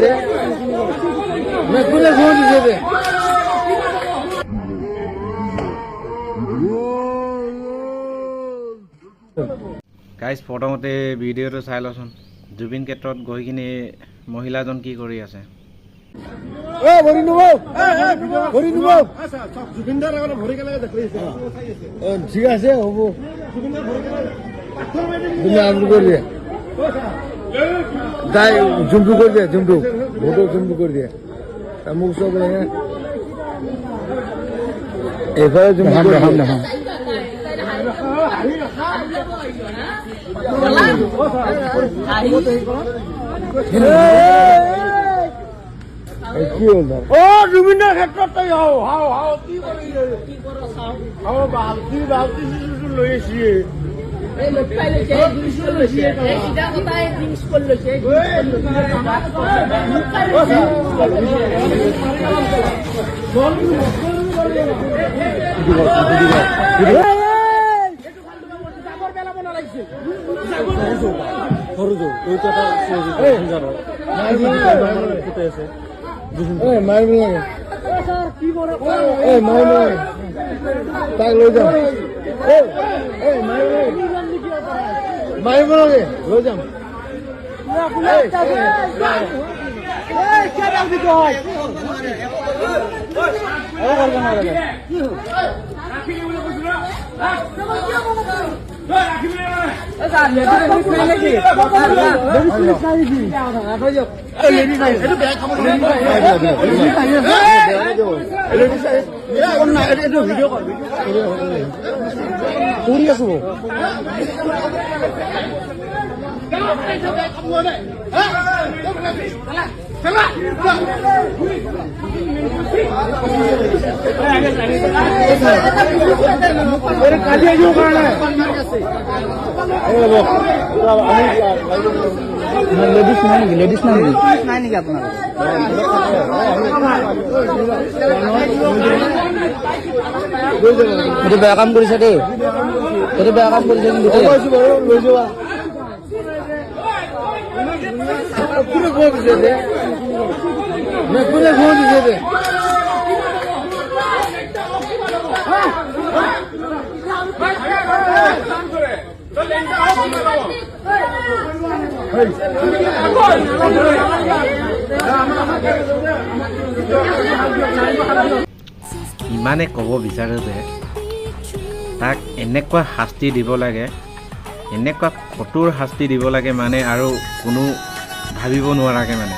দে मैं पूरे घूम दे दे গাইজ প্ৰথমতে ভিডিঅ'টো চাই লচোন জুবিন ক্ষেত্ৰত গৈ কিনে মহিলাজন কি কৰি আছে এ ভৰি নুবো ভৰি নুবো জুবিনদাৰ আগত ভৰি কেনে দেখলিছে ঠিক আছে হ'ব তুমি আমটো কৰি দিয়া দাই জুমটো কৰি দিয়া জুমটো ভোটো জুমটো কৰি দিয়া মোক চব এইফালে জুমটো কৰি দিয়া জুবিনৰ ক্ষেত্ৰত তই কি কৰি লৈ আহিছে মাৰিব লাগে তাক লৈ যাম মাৰিব লাগে লৈ যাম কৰি আছো লেডিজ নাই নেকি আপোনাৰ এইটো বেয়া কাম কৰিছে দেই এইটো বেয়া কাম কৰিছে লৈ যোৱা पूरे घूम दे दे मैं पूरे घूम दे दे ইমানে ক'ব বিচাৰে যে তাক এনেকুৱা শাস্তি দিব লাগে এনেকুৱা কঠোৰ শাস্তি দিব লাগে মানে আৰু কোনো ভাবিব নোৱাৰাকে মানে